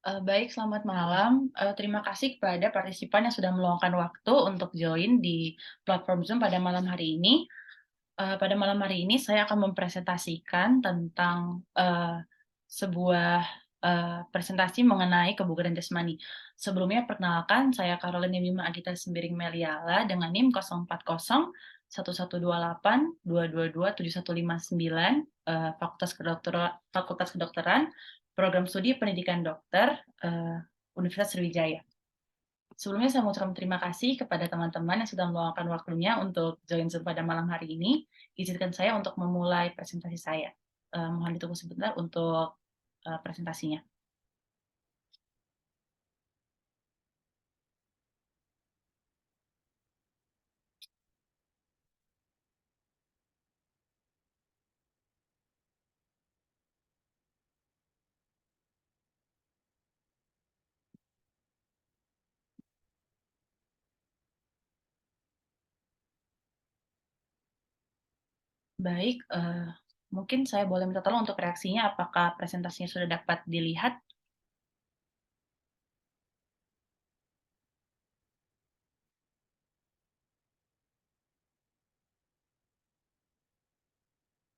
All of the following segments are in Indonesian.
Baik, selamat malam. Terima kasih kepada partisipan yang sudah meluangkan waktu untuk join di platform Zoom pada malam hari ini. Pada malam hari ini saya akan mempresentasikan tentang sebuah presentasi mengenai kebugaran jasmani. Sebelumnya perkenalkan, saya Caroline Bima Adita Sembiring Meliala dengan NIM 040 1128 222 7159, Fakultas Kedokteran, Program Studi Pendidikan Dokter, Universitas Sriwijaya. Sebelumnya saya mengucapkan terima kasih kepada teman-teman yang sudah meluangkan waktunya untuk join Zoom pada malam hari ini. Izinkan saya untuk memulai presentasi saya. Mohon ditunggu sebentar untuk presentasinya. Baik, mungkin saya boleh minta tolong untuk reaksinya, apakah presentasinya sudah dapat dilihat?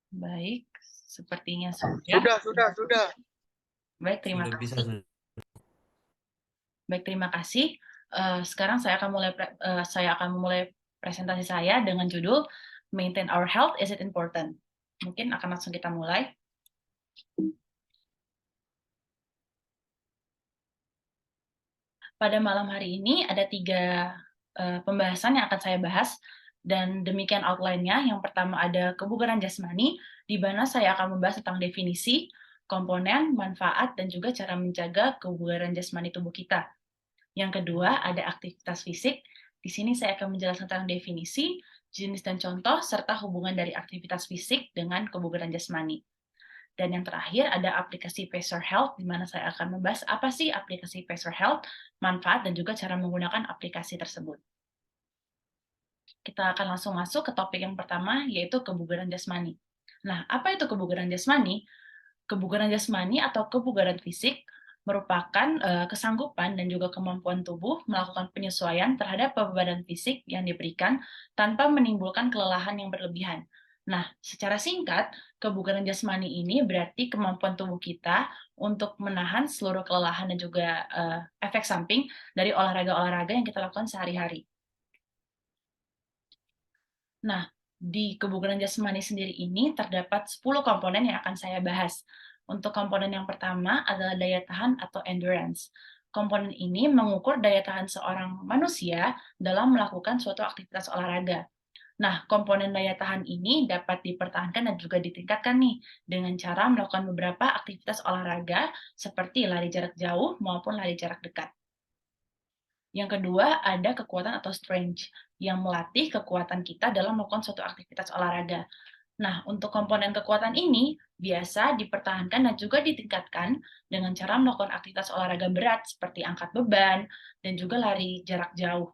Baik, sepertinya sudah. Sudah. Baik, terima Sudah bisa, kasih. sudah. Baik, terima kasih. Sekarang saya akan memulai presentasi saya dengan judul Maintain Our Health, Is It Important? Mungkin akan langsung kita mulai. Pada malam hari ini ada 3 pembahasan yang akan saya bahas, dan demikian outline-nya. Yang pertama ada kebugaran jasmani, di mana saya akan membahas tentang definisi, komponen, manfaat, dan juga cara menjaga kebugaran jasmani tubuh kita. Yang kedua ada aktivitas fisik, di sini saya akan menjelaskan tentang definisi, jenis dan contoh, serta hubungan dari aktivitas fisik dengan kebugaran jasmani. Dan yang terakhir ada aplikasi Pacer Health, di mana saya akan membahas apa sih aplikasi Pacer Health, manfaat, dan juga cara menggunakan aplikasi tersebut. Kita akan langsung masuk ke topik yang pertama, yaitu kebugaran jasmani. Nah, apa itu kebugaran jasmani? Kebugaran jasmani atau kebugaran fisik merupakan kesanggupan dan juga kemampuan tubuh melakukan penyesuaian terhadap beban fisik yang diberikan tanpa menimbulkan kelelahan yang berlebihan. Nah, secara singkat, kebugaran jasmani ini berarti kemampuan tubuh kita untuk menahan seluruh kelelahan dan juga efek samping dari olahraga-olahraga yang kita lakukan sehari-hari. Nah, di kebugaran jasmani sendiri ini terdapat 10 komponen yang akan saya bahas. Untuk komponen yang pertama adalah daya tahan atau endurance. Komponen ini mengukur daya tahan seorang manusia dalam melakukan suatu aktivitas olahraga. Nah, komponen daya tahan ini dapat dipertahankan dan juga ditingkatkan nih dengan cara melakukan beberapa aktivitas olahraga seperti lari jarak jauh maupun lari jarak dekat. Yang kedua, ada kekuatan atau strength, yang melatih kekuatan kita dalam melakukan suatu aktivitas olahraga. Nah, untuk komponen kekuatan ini biasa dipertahankan dan juga ditingkatkan dengan cara melakukan aktivitas olahraga berat seperti angkat beban dan juga lari jarak jauh.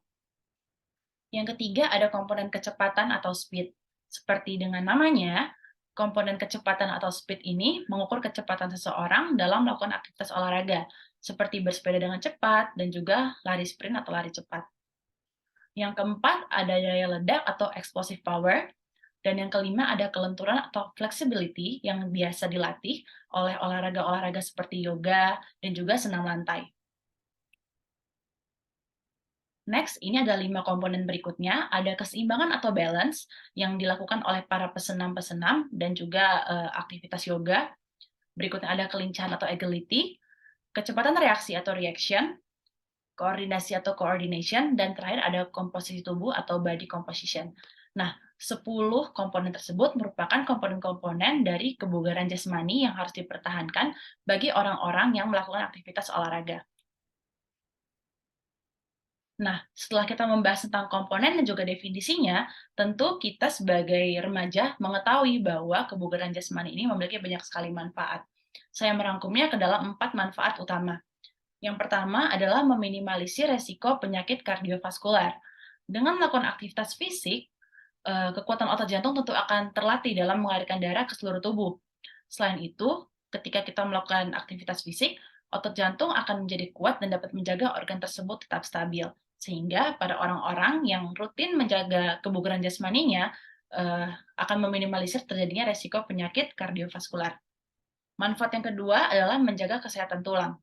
Yang ketiga, ada komponen kecepatan atau speed. Seperti dengan namanya, komponen kecepatan atau speed ini mengukur kecepatan seseorang dalam melakukan aktivitas olahraga, seperti bersepeda dengan cepat dan juga lari sprint atau lari cepat. Yang keempat, ada daya ledak atau explosive power. Dan yang kelima, ada kelenturan atau flexibility yang biasa dilatih oleh olahraga-olahraga seperti yoga dan juga senam lantai. Next, ini ada 5 komponen berikutnya. Ada keseimbangan atau balance yang dilakukan oleh para pesenam-pesenam dan juga aktivitas yoga. Berikutnya ada kelincahan atau agility, kecepatan reaksi atau reaction, koordinasi atau coordination, dan terakhir ada komposisi tubuh atau body composition. Nah, 10 komponen tersebut merupakan komponen-komponen dari kebugaran jasmani yang harus dipertahankan bagi orang-orang yang melakukan aktivitas olahraga. Nah, setelah kita membahas tentang komponen dan juga definisinya, tentu kita sebagai remaja mengetahui bahwa kebugaran jasmani ini memiliki banyak sekali manfaat. Saya merangkumnya ke dalam 4 manfaat utama. Yang pertama adalah meminimalisir resiko penyakit kardiovaskular. Dengan melakukan aktivitas fisik, kekuatan otot jantung tentu akan terlatih dalam mengalirkan darah ke seluruh tubuh. Selain itu, ketika kita melakukan aktivitas fisik, Otot jantung akan menjadi kuat dan dapat menjaga organ tersebut tetap stabil. Sehingga pada orang-orang yang rutin menjaga kebugaran jasmaninya akan meminimalisir terjadinya resiko penyakit kardiovaskular. Manfaat yang kedua adalah menjaga kesehatan tulang.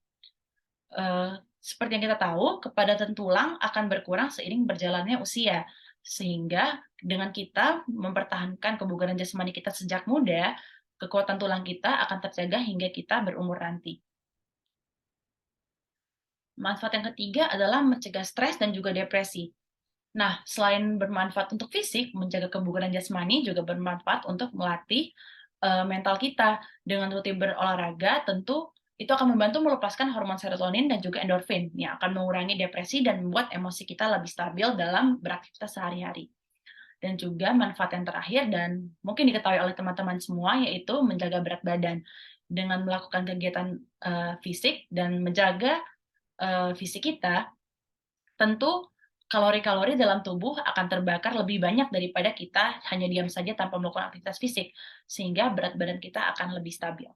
Seperti yang kita tahu, kepadatan tulang akan berkurang seiring berjalannya usia. Sehingga dengan kita mempertahankan kebugaran jasmani kita sejak muda, kekuatan tulang kita akan terjaga hingga kita berumur nanti. Manfaat yang ketiga adalah mencegah stres dan juga depresi. Nah, selain bermanfaat untuk fisik, menjaga kebugaran jasmani juga bermanfaat untuk melatih mental kita. Dengan rutin berolahraga, tentu itu akan membantu melepaskan hormon serotonin dan juga endorfin yang akan mengurangi depresi dan membuat emosi kita lebih stabil dalam beraktivitas sehari-hari. Dan juga manfaat yang terakhir dan mungkin diketahui oleh teman-teman semua, yaitu menjaga berat badan. Dengan melakukan kegiatan fisik dan menjaga fisik kita, tentu kalori-kalori dalam tubuh akan terbakar lebih banyak daripada kita hanya diam saja tanpa melakukan aktivitas fisik, sehingga berat badan kita akan lebih stabil.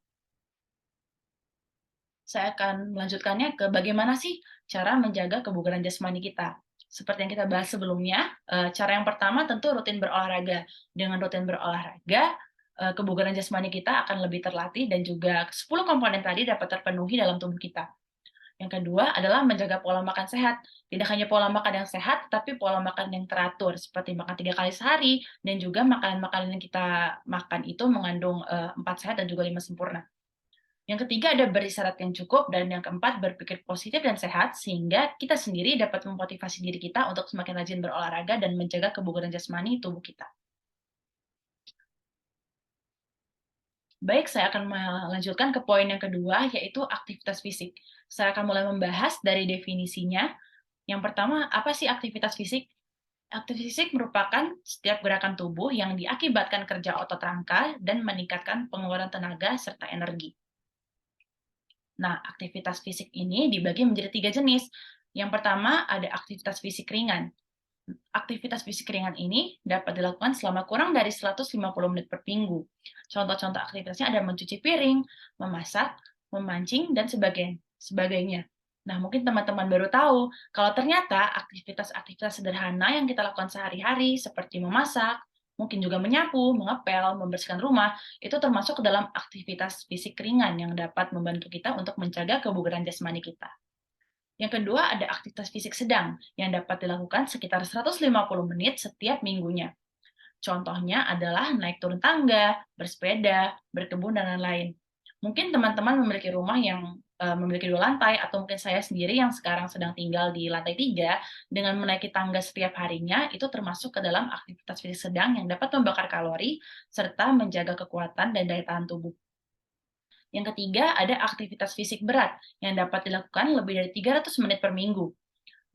Saya akan melanjutkannya ke bagaimana sih cara menjaga kebugaran jasmani kita. Seperti yang kita bahas sebelumnya, cara yang pertama tentu rutin berolahraga. Dengan rutin berolahraga, kebugaran jasmani kita akan lebih terlatih dan juga 10 komponen tadi dapat terpenuhi dalam tubuh kita. Yang kedua adalah menjaga pola makan sehat. Tidak hanya pola makan yang sehat, tapi pola makan yang teratur, seperti makan 3 kali sehari, dan juga makanan-makanan yang kita makan itu mengandung 4 sehat dan juga 5 sempurna. Yang ketiga ada beristirahat yang cukup, dan yang keempat berpikir positif dan sehat, sehingga kita sendiri dapat memotivasi diri kita untuk semakin rajin berolahraga dan menjaga kebugaran jasmani tubuh kita. Baik, saya akan melanjutkan ke poin yang kedua, yaitu aktivitas fisik. Saya akan mulai membahas dari definisinya. Yang pertama, apa sih aktivitas fisik? Aktivitas fisik merupakan setiap gerakan tubuh yang diakibatkan kerja otot rangka dan meningkatkan pengeluaran tenaga serta energi. Nah, aktivitas fisik ini dibagi menjadi 3 jenis. Yang pertama, ada aktivitas fisik ringan. Aktivitas fisik ringan ini dapat dilakukan selama kurang dari 150 menit per minggu. Contoh-contoh aktivitasnya ada mencuci piring, memasak, memancing, dan sebagainya. Nah, mungkin teman-teman baru tahu kalau ternyata aktivitas-aktivitas sederhana yang kita lakukan sehari-hari seperti memasak, mungkin juga menyapu, mengepel, membersihkan rumah, itu termasuk ke dalam aktivitas fisik ringan yang dapat membantu kita untuk menjaga kebugaran jasmani kita. Yang kedua, ada aktivitas fisik sedang yang dapat dilakukan sekitar 150 menit setiap minggunya. Contohnya adalah naik turun tangga, bersepeda, berkebun, dan lain-lain. Mungkin teman-teman memiliki rumah yang memiliki 2 lantai, atau mungkin saya sendiri yang sekarang sedang tinggal di lantai 3, dengan menaiki tangga setiap harinya, itu termasuk ke dalam aktivitas fisik sedang yang dapat membakar kalori, serta menjaga kekuatan dan daya tahan tubuh. Yang ketiga, ada aktivitas fisik berat yang dapat dilakukan lebih dari 300 menit per minggu.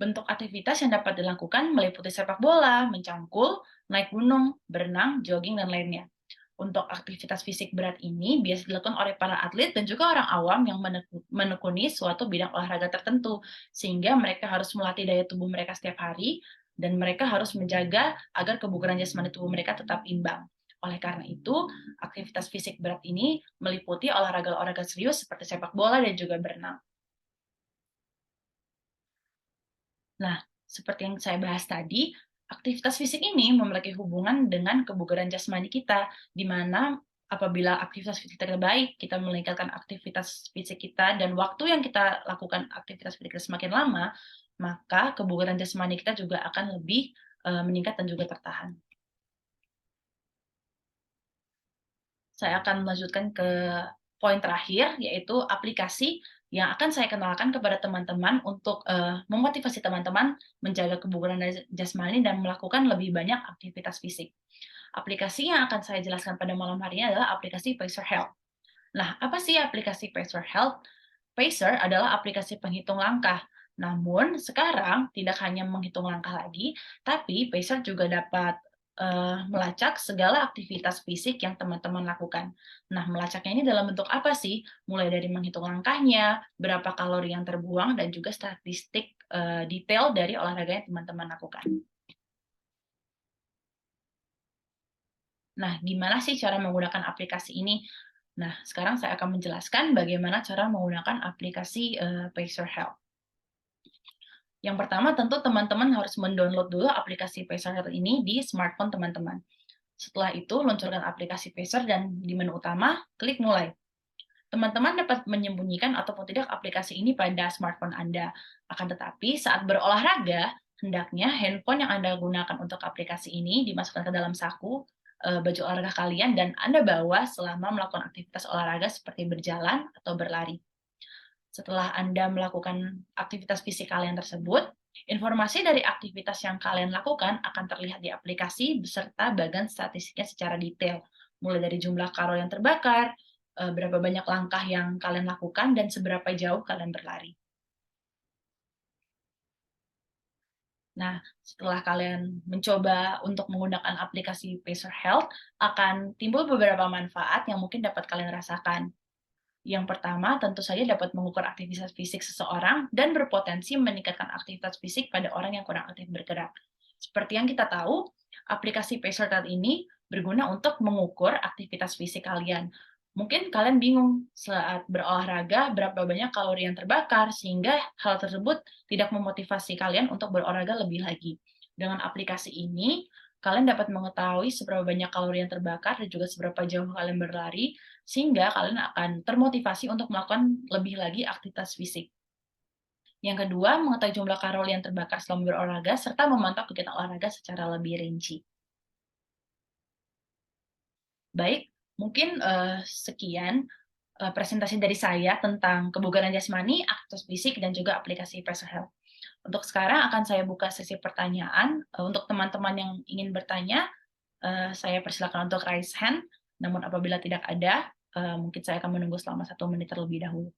Bentuk aktivitas yang dapat dilakukan meliputi sepak bola, mencangkul, naik gunung, berenang, jogging, dan lainnya. Untuk aktivitas fisik berat ini biasa dilakukan oleh para atlet dan juga orang awam yang menekuni suatu bidang olahraga tertentu, sehingga mereka harus melatih daya tubuh mereka setiap hari, dan mereka harus menjaga agar kebugaran jasmani tubuh mereka tetap imbang. Oleh karena itu, aktivitas fisik berat ini meliputi olahraga-olahraga serius seperti sepak bola dan juga berenang. Nah, seperti yang saya bahas tadi, aktivitas fisik ini memiliki hubungan dengan kebugaran jasmani kita, di mana apabila aktivitas fisik kita baik, kita meningkatkan aktivitas fisik kita, dan waktu yang kita lakukan aktivitas fisik kita semakin lama, maka kebugaran jasmani kita juga akan lebih meningkat dan juga tertahan. Saya akan melanjutkan ke poin terakhir, yaitu aplikasi yang akan saya kenalkan kepada teman-teman untuk memotivasi teman-teman menjaga kebugaran jasmani dan melakukan lebih banyak aktivitas fisik. Aplikasi yang akan saya jelaskan pada malam hari ini adalah aplikasi Pacer Health. Nah, apa sih aplikasi Pacer Health? Pacer adalah aplikasi penghitung langkah. Namun, sekarang tidak hanya menghitung langkah lagi, tapi Pacer juga dapat melacak segala aktivitas fisik yang teman-teman lakukan. Nah, melacaknya ini dalam bentuk apa sih? Mulai dari menghitung langkahnya, berapa kalori yang terbuang, dan juga statistik detail dari olahraga yang teman-teman lakukan. Nah, gimana sih cara menggunakan aplikasi ini? Nah, sekarang saya akan menjelaskan bagaimana cara menggunakan aplikasi Pacer Health. Yang pertama, tentu teman-teman harus mendownload dulu aplikasi Pacer Health ini di smartphone teman-teman. Setelah itu, luncurkan aplikasi Pacer dan di menu utama, klik mulai. Teman-teman dapat menyembunyikan ataupun tidak aplikasi ini pada smartphone Anda. Akan tetapi, saat berolahraga, hendaknya handphone yang Anda gunakan untuk aplikasi ini dimasukkan ke dalam saku baju olahraga kalian dan Anda bawa selama melakukan aktivitas olahraga seperti berjalan atau berlari. Setelah Anda melakukan aktivitas fisik kalian tersebut, informasi dari aktivitas yang kalian lakukan akan terlihat di aplikasi beserta bagian statistiknya secara detail, mulai dari jumlah kalori yang terbakar, berapa banyak langkah yang kalian lakukan, dan seberapa jauh kalian berlari. Nah, setelah kalian mencoba untuk menggunakan aplikasi Pacer Health, akan timbul beberapa manfaat yang mungkin dapat kalian rasakan. Yang pertama, tentu saja dapat mengukur aktivitas fisik seseorang dan berpotensi meningkatkan aktivitas fisik pada orang yang kurang aktif bergerak. Seperti yang kita tahu, aplikasi Pacer Health ini berguna untuk mengukur aktivitas fisik kalian. Mungkin kalian bingung saat berolahraga berapa banyak kalori yang terbakar, sehingga hal tersebut tidak memotivasi kalian untuk berolahraga lebih lagi. Dengan aplikasi ini, kalian dapat mengetahui seberapa banyak kalori yang terbakar dan juga seberapa jauh kalian berlari, sehingga kalian akan termotivasi untuk melakukan lebih lagi aktivitas fisik. Yang kedua, mengetahui jumlah kalori yang terbakar selama berolahraga, serta memantau kegiatan olahraga secara lebih rinci. Baik, mungkin sekian presentasi dari saya tentang kebugaran jasmani, aktivitas fisik, dan juga aplikasi Pacer Health. Untuk sekarang akan saya buka sesi pertanyaan. Untuk teman-teman yang ingin bertanya, saya persilakan untuk raise hand. Namun apabila tidak ada, mungkin saya akan menunggu selama 1 menit terlebih dahulu.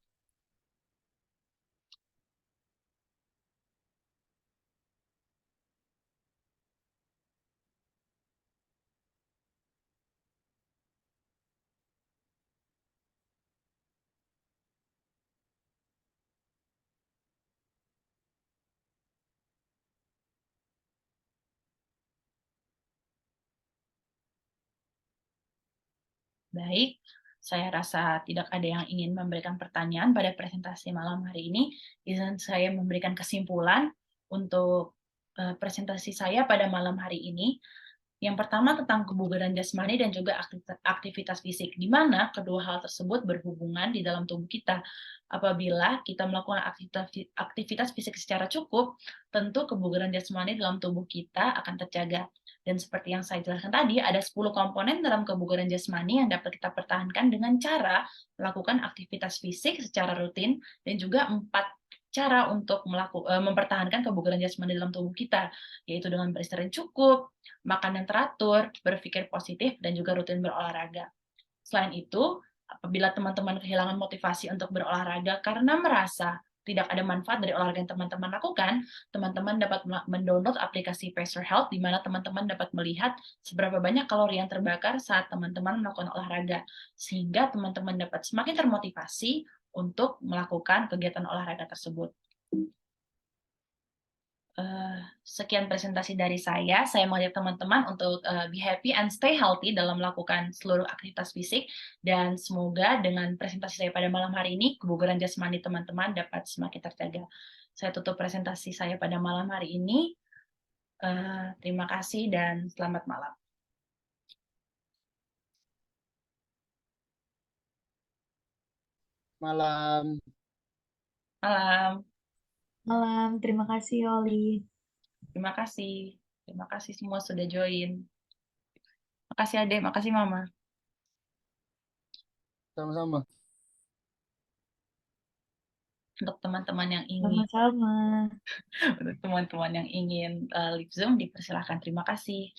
Baik, saya rasa tidak ada yang ingin memberikan pertanyaan pada presentasi malam hari ini. Izin saya memberikan kesimpulan untuk presentasi saya pada malam hari ini. Yang pertama tentang kebugaran jasmani dan juga aktivitas fisik, di mana kedua hal tersebut berhubungan di dalam tubuh kita. Apabila kita melakukan aktivitas fisik secara cukup, tentu kebugaran jasmani dalam tubuh kita akan terjaga. Dan seperti yang saya jelaskan tadi, ada 10 komponen dalam kebugaran jasmani yang dapat kita pertahankan dengan cara melakukan aktivitas fisik secara rutin, dan juga 4 cara untuk mempertahankan kebugaran jasmani dalam tubuh kita, yaitu dengan beristirahat cukup, makan yang teratur, berpikir positif, dan juga rutin berolahraga. Selain itu, apabila teman-teman kehilangan motivasi untuk berolahraga karena merasa tidak ada manfaat dari olahraga yang teman-teman lakukan, teman-teman dapat mendownload aplikasi Pacer Health, di mana teman-teman dapat melihat seberapa banyak kalori yang terbakar saat teman-teman melakukan olahraga, sehingga teman-teman dapat semakin termotivasi untuk melakukan kegiatan olahraga tersebut. Sekian presentasi dari saya. Saya mengajak teman-teman untuk be happy and stay healthy dalam melakukan seluruh aktivitas fisik, dan semoga dengan presentasi saya pada malam hari ini, kebugaran jasmani teman-teman dapat semakin terjaga. Saya tutup presentasi saya pada malam hari ini. Terima kasih dan selamat malam. Malam. Malam. Malam, terima kasih Oli. Terima kasih. Terima kasih semua sudah join. Makasih Adek, makasih Mama. Sama-sama. Untuk teman-teman yang ingin Sama-sama. untuk teman-teman yang ingin live Zoom, dipersilahkan. Terima kasih.